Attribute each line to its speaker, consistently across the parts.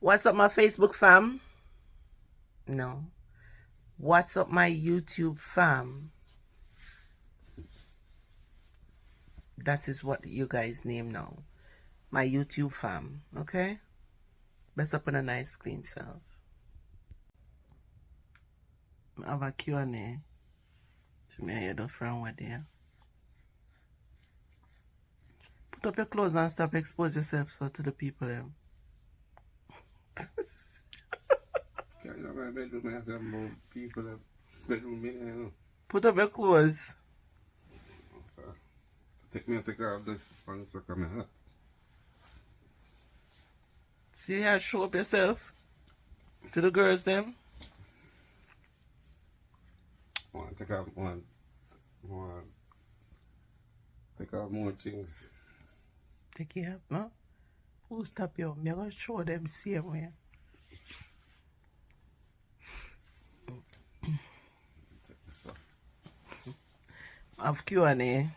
Speaker 1: What's up, my Facebook fam? No. What's up, my YouTube fam? That is what you guys name now. My YouTube fam, okay? Best up on a nice clean self. I have a Q&A. So me hear the from what there. Put up your clothes and stop expose yourself so to the people.
Speaker 2: My bedroom has more people that bedroom me, you know.
Speaker 1: Put up your clothes.
Speaker 2: So, take off this pants so come hot.
Speaker 1: See how show up yourself to the girls them.
Speaker 2: Take off more things.
Speaker 1: Take it up, no? Who stop you? I'm gonna show them same way.
Speaker 2: Take this one.
Speaker 1: Have Q&A.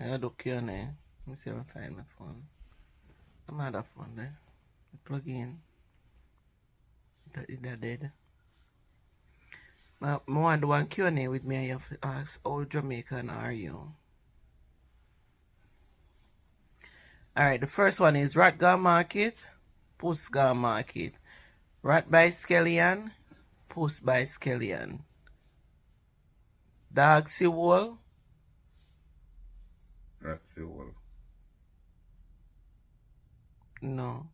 Speaker 1: I do Q&A. Let me see if I find my phone. I'm out of phone there. Plug in. They're dead. I want to do one Q&A with me. I have to ask, how Jamaican are you? Alright, the first one is rat gone market, puss gone market. Rat by Skellion, puss by Skellion. Dog see wall.
Speaker 2: Rat see wall.
Speaker 1: No.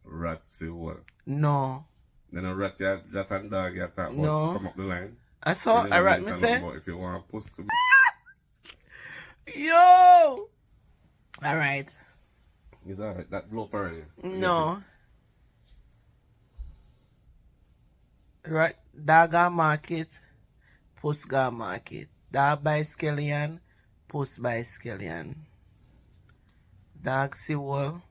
Speaker 2: Rat see wall.
Speaker 1: No.
Speaker 2: Then a rat and dog you talk about
Speaker 1: No.
Speaker 2: come up the line.
Speaker 1: I saw a rat me say.
Speaker 2: If you want to push to
Speaker 1: Yo! Alright.
Speaker 2: Is that that blow already? So
Speaker 1: No. Right. Dog gone market, puss gone market. Dog by Skellion, puss by Skellion. Dog see wall.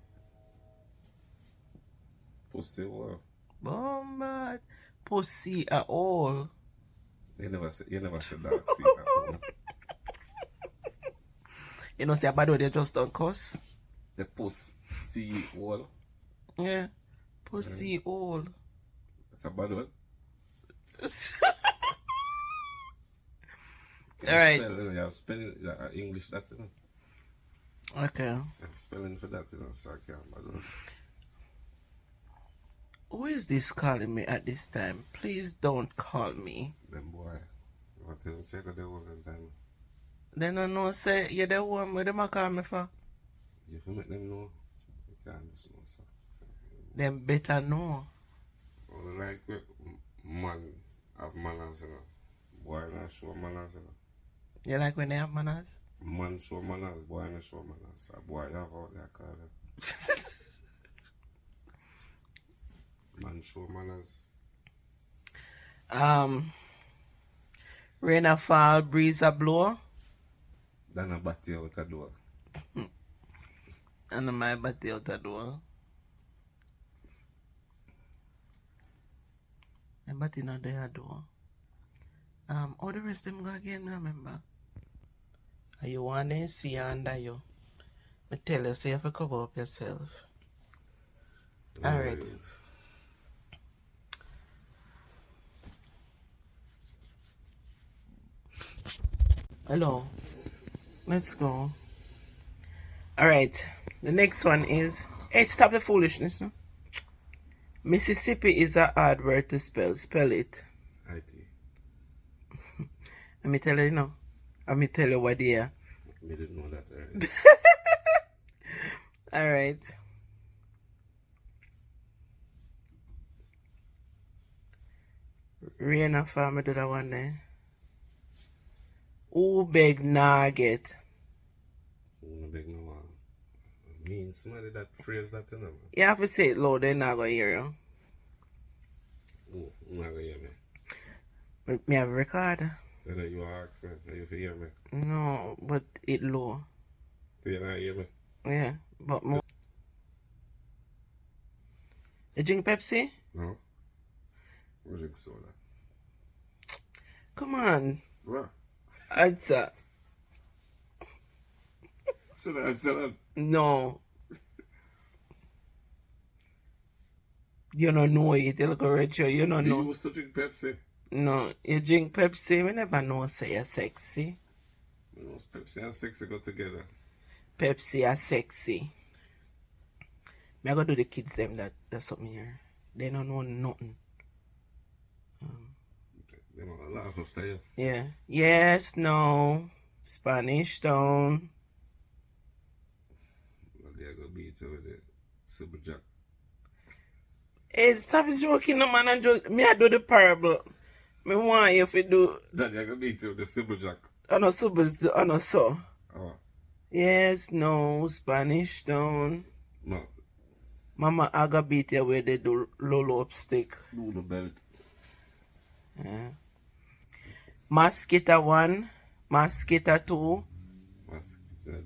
Speaker 2: pussy wall.
Speaker 1: Bombard. Pussy a all.
Speaker 2: You never said dog see that wall.
Speaker 1: You know, say a bad word, they just don't cuss.
Speaker 2: The pussy wall.
Speaker 1: Yeah. Pussy all.
Speaker 2: That's a bad word.
Speaker 1: Alright.
Speaker 2: You have spelling English that, you know.
Speaker 1: Okay.
Speaker 2: You have spelling for that, you know, so I can't bad word.
Speaker 1: Who is this calling me at this time? Please don't call me.
Speaker 2: Them boy. You want to tell them say that they all the time.
Speaker 1: Then I know say you're the one where them call me for.
Speaker 2: If you make them know, you can't just know, so.
Speaker 1: Them better know.
Speaker 2: Only like man have manners, you know. Boy not show manners, you know.
Speaker 1: You like when they have manners?
Speaker 2: Man show manners, boy not show manners. A boy you have out there call them. Man show manners.
Speaker 1: Rain a fall, breeze a blow.
Speaker 2: Then a batty out the door.
Speaker 1: And my body out the door. My body not there door. All the rest them go again, remember? Are you want to see under you? I tell you, so you have to cover up yourself. Alright. Hello. Let's go. Alright. The next one is, hey, stop the foolishness. No? Mississippi is a hard word to spell. Spell it.
Speaker 2: IT.
Speaker 1: Let me tell you, no. Let me tell you what they are.
Speaker 2: We didn't know that already.
Speaker 1: Alright. Rain a farm, I do that one there. Who beg nugget?
Speaker 2: Who beg no one. Mean somebody that phrase that, you know.
Speaker 1: You have to say it loud, they're not going to hear you.
Speaker 2: Who not gonna hear me?
Speaker 1: But me have a record.
Speaker 2: Then you ask me, then you hear me.
Speaker 1: No, but it low.
Speaker 2: Do you not hear me?
Speaker 1: Yeah, but more. You drink Pepsi?
Speaker 2: No. We drink soda.
Speaker 1: Come on.
Speaker 2: What?
Speaker 1: Answer.
Speaker 2: Soda.
Speaker 1: No. You don't know it, you look rich, you don't
Speaker 2: You
Speaker 1: know.
Speaker 2: used to drink Pepsi.
Speaker 1: No, you drink Pepsi, we never know say you're sexy.
Speaker 2: You know, Pepsi and sexy go together.
Speaker 1: Pepsi are sexy. Me I go do the kids them that's something here. They don't know nothing.
Speaker 2: They might laugh after you.
Speaker 1: Yeah. Yes, no. Spanish Town.
Speaker 2: But they are going to beat you with it. Super Jack.
Speaker 1: Hey, stop joking, no man, and just me I do the parable. Me want you to do
Speaker 2: That they are going to beat you with the Super Jack.
Speaker 1: on a super on a so.
Speaker 2: Oh,
Speaker 1: Yes, no, Spanish Town.
Speaker 2: no.
Speaker 1: Mama Aga beat you where they do lolo up stick.
Speaker 2: Do the belt.
Speaker 1: Yeah. Mosquito 1, Mosquito 2.
Speaker 2: Must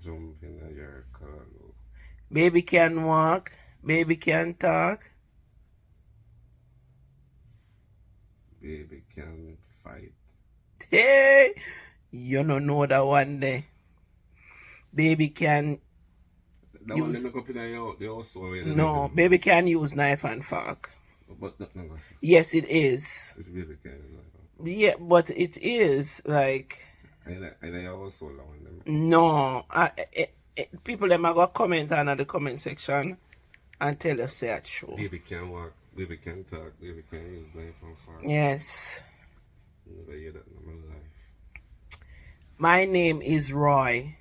Speaker 2: jump in your car.
Speaker 1: Baby can walk, baby can talk.
Speaker 2: Baby can fight.
Speaker 1: Hey, you don't know that one day. Baby can
Speaker 2: That one they make up in the house already.
Speaker 1: no, baby can use knife and fork.
Speaker 2: But not no.
Speaker 1: Yes, it is.
Speaker 2: Which baby can
Speaker 1: Yeah, but it is like
Speaker 2: I know also that one them.
Speaker 1: no. People them are gonna comment on the comment section and tell us say it's true.
Speaker 2: Baby can walk, baby can talk, baby can use knife and fork.
Speaker 1: Yes.
Speaker 2: Never hear that in my life.
Speaker 1: My name is Roy.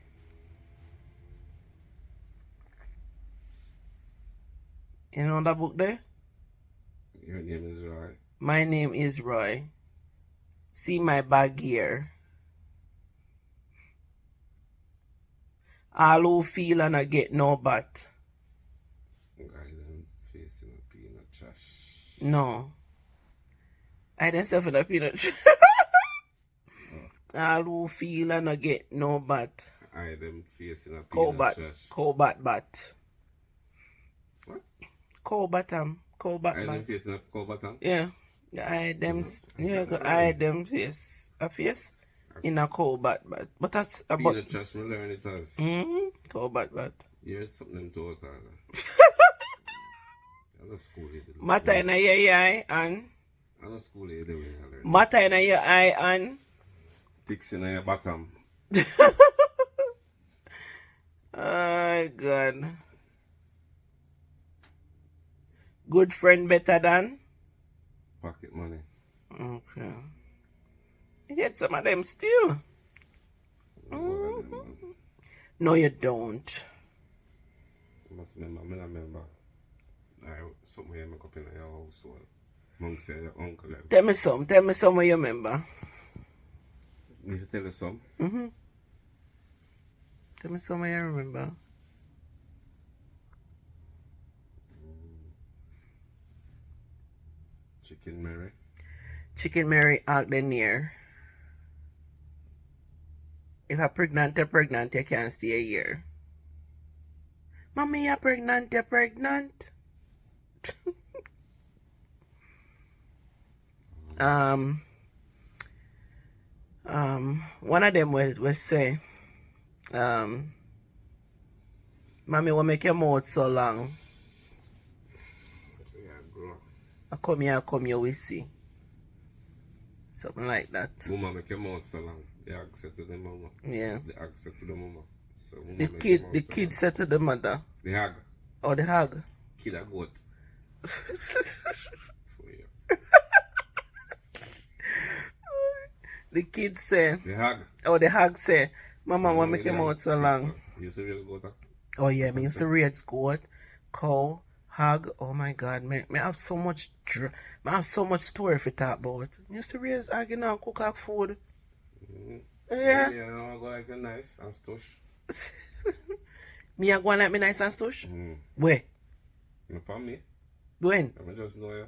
Speaker 1: You know that book there?
Speaker 2: Your name is Roy.
Speaker 1: My name is Roy. See my bag here. All who feel and I get no bat.
Speaker 2: Guy them facing a peanut trash.
Speaker 1: No. I didn't say for the peanut. All who feel and I get no bat.
Speaker 2: I them facing a peanut
Speaker 1: Cobat.
Speaker 2: trash.
Speaker 1: Cobat bat.
Speaker 2: What?
Speaker 1: Cobatam. Cobat
Speaker 2: I them
Speaker 1: bat.
Speaker 2: facing a Cobatam?
Speaker 1: Yeah. I them
Speaker 2: Yeah,
Speaker 1: I them face a face in a cobat bat. But that's about
Speaker 2: Peanut trash, me learn it as.
Speaker 1: cobat bat.
Speaker 2: Here's something to it. I'm a school lady.
Speaker 1: Mata in your eye and
Speaker 2: I'm a school lady when I learn.
Speaker 1: Mata in your eye and
Speaker 2: Ticks in your bottom.
Speaker 1: oh God. Good friend better than?
Speaker 2: Pocket money.
Speaker 1: Okay. You get some of them still. No, you don't.
Speaker 2: You must remember, I remember. Something you make up in your household. Amongst your uncle.
Speaker 1: Tell me some what you remember.
Speaker 2: You should tell you some.
Speaker 1: Tell me some what you remember.
Speaker 2: Chicken Mary.
Speaker 1: Chicken Mary out the near. If you're pregnant, you can't stay a year. Mommy, you're pregnant. One of them will say, Mommy, what make your mouth so long?
Speaker 2: So yeah, grow.
Speaker 1: I come here, we see. Something like that.
Speaker 2: Mama make your mouth so long. They accept to the mama.
Speaker 1: Yeah.
Speaker 2: They accept to the mama. So mama
Speaker 1: The
Speaker 2: make
Speaker 1: kid
Speaker 2: your mouth so long.
Speaker 1: said to the mother.
Speaker 2: The hag.
Speaker 1: Or the hag.
Speaker 2: Kid a goat. For you.
Speaker 1: The kid say,
Speaker 2: The hag.
Speaker 1: or the hag say, Mama, what make your mouth so long?
Speaker 2: You serious goat?
Speaker 1: Oh yeah, me used to raise goat, cow, hog. Oh my God, me have so much I have so much story to talk about. Me used to raise hog and cook hog food. Yeah.
Speaker 2: Yeah, I go like a nice and stush.
Speaker 1: Me a go like me nice and stush?
Speaker 2: Mm.
Speaker 1: Where?
Speaker 2: No for me.
Speaker 1: When?
Speaker 2: I just know you.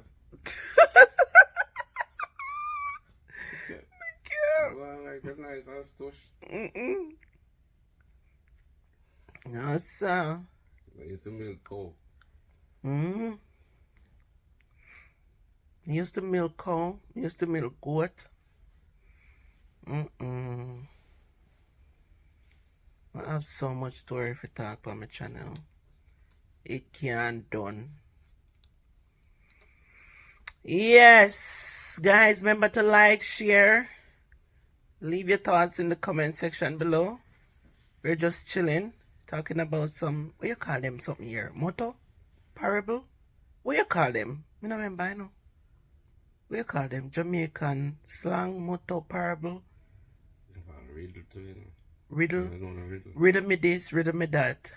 Speaker 2: I go like a nice and stush.
Speaker 1: No, sir.
Speaker 2: I used to milk cow.
Speaker 1: You used to milk cow. You used to milk goat. I have so much story to talk on my channel. It can't done. Yes, guys, remember to like, share, leave your thoughts in the comment section below. We're just chilling, talking about some, what you call them something here? Motto? Parable? What you call them? I don't remember, I know. What you call them? Jamaican slang, motto, parable?
Speaker 2: That's a riddle too, you know.
Speaker 1: Riddle?
Speaker 2: I don't know riddle.
Speaker 1: Riddle me this, riddle me that.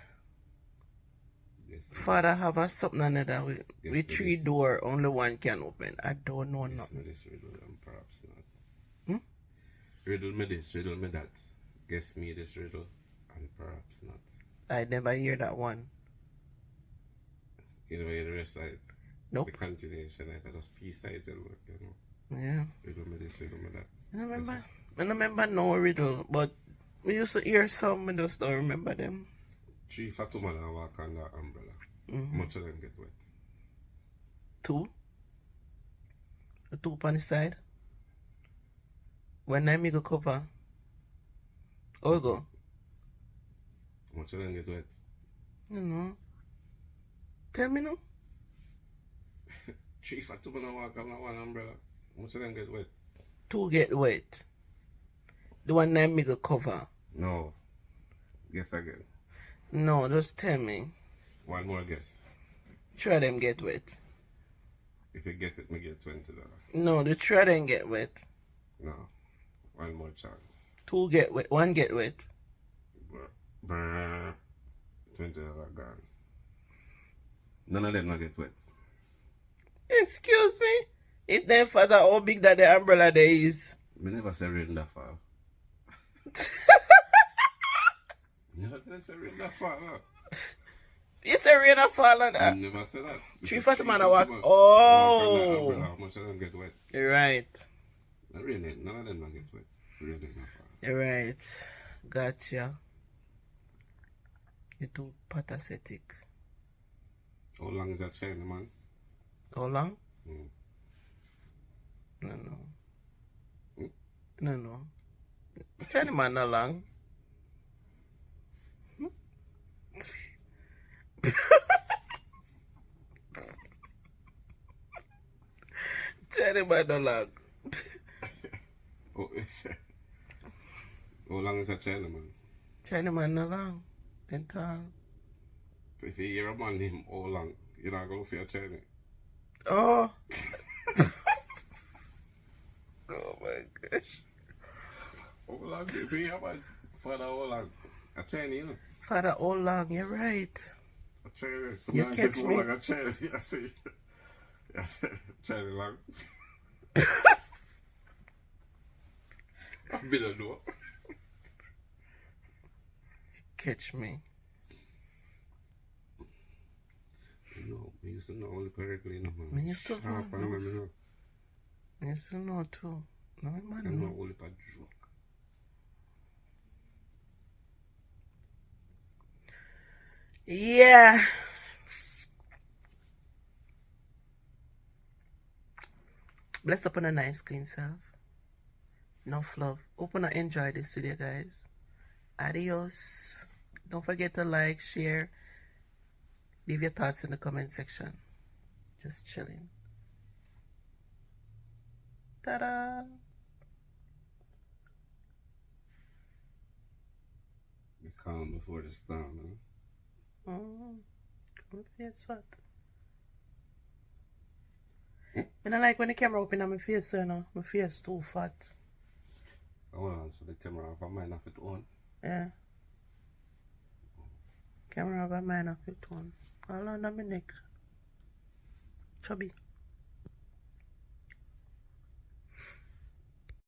Speaker 2: Yes,
Speaker 1: Father have a something another with
Speaker 2: me
Speaker 1: three
Speaker 2: this.
Speaker 1: door, only one can open. I don't know
Speaker 2: Yes,
Speaker 1: nothing.
Speaker 2: me this riddle and perhaps not.
Speaker 1: Hmm?
Speaker 2: Riddle me this, riddle me that. Guess me this riddle and perhaps not.
Speaker 1: I never hear that one.
Speaker 2: You know, the rest of it.
Speaker 1: Nope.
Speaker 2: The continuation, I just piece it and work, you know.
Speaker 1: Yeah.
Speaker 2: Riddle me this, riddle me that.
Speaker 1: I don't remember no riddle, but we used to hear some, I just don't remember them.
Speaker 2: 3 fat women walk on the umbrella.
Speaker 1: Mm-hmm.
Speaker 2: Much of them get wet.
Speaker 1: 2? The 2 on the side? When I make a cover? Oh, go?
Speaker 2: Much of them get wet.
Speaker 1: You know. Tell me now.
Speaker 2: 3 fat women walk on one umbrella. Much of them get wet.
Speaker 1: 2 get wet. The one I make a cover.
Speaker 2: No. Guess again.
Speaker 1: No, just tell me.
Speaker 2: One more guess.
Speaker 1: 3 of them get wet.
Speaker 2: If you get it, me get $20.
Speaker 1: No, the 3 of them get wet.
Speaker 2: No. One more chance.
Speaker 1: 2 get wet. 1 get wet.
Speaker 2: $20 gone. None of them not get wet.
Speaker 1: Excuse me? If them father how big that the umbrella there is.
Speaker 2: Me never say rain that far. Never gonna say rain that far, no.
Speaker 1: You say rain a fall on
Speaker 2: I
Speaker 1: that?
Speaker 2: never say that.
Speaker 1: 3 fat man a
Speaker 2: walk.
Speaker 1: walk. Oh.
Speaker 2: How much of them get wet?
Speaker 1: You're right.
Speaker 2: Not rain, none of them not get wet. Rain ain't that far.
Speaker 1: You're right. Gotcha. You're too pathetic.
Speaker 2: How long is that chain, man?
Speaker 1: How long?
Speaker 2: Mm.
Speaker 1: No.
Speaker 2: Hmm?
Speaker 1: No. China man not long. China man not long.
Speaker 2: Oh, how long is that chain, man?
Speaker 1: China man not long. And tall.
Speaker 2: If you hear a man name how long, you're not going to feel chain.
Speaker 1: Oh. Oh my gosh.
Speaker 2: How long do you hear a man? Father, how long? A chain, you know?
Speaker 1: Father, how long? You're right.
Speaker 2: A chain.
Speaker 1: You catch me?
Speaker 2: Like a chain, you see. You see, chain long. I've been a door.
Speaker 1: Catch me.
Speaker 2: No, we used to know only correctly, no, man.
Speaker 1: Me used to know,
Speaker 2: Sharp and
Speaker 1: no.
Speaker 2: remember, no.
Speaker 1: I used to know too. No, man,
Speaker 2: I know
Speaker 1: no.
Speaker 2: only for joke.
Speaker 1: Yeah. Bless upon a nice clean self. Enough love. Hope you enjoy this video, guys. Adios. Don't forget to like, share, leave your thoughts in the comment section. Just chilling. Ta-da!
Speaker 2: The calm before the storm, huh?
Speaker 1: Good face, what? I don't like when the camera open on my face, you know. My face too fat.
Speaker 2: Hold on, so the camera off, I might not fit on.
Speaker 1: Yeah. Camera off, I might not fit on. All under my neck. Chubby.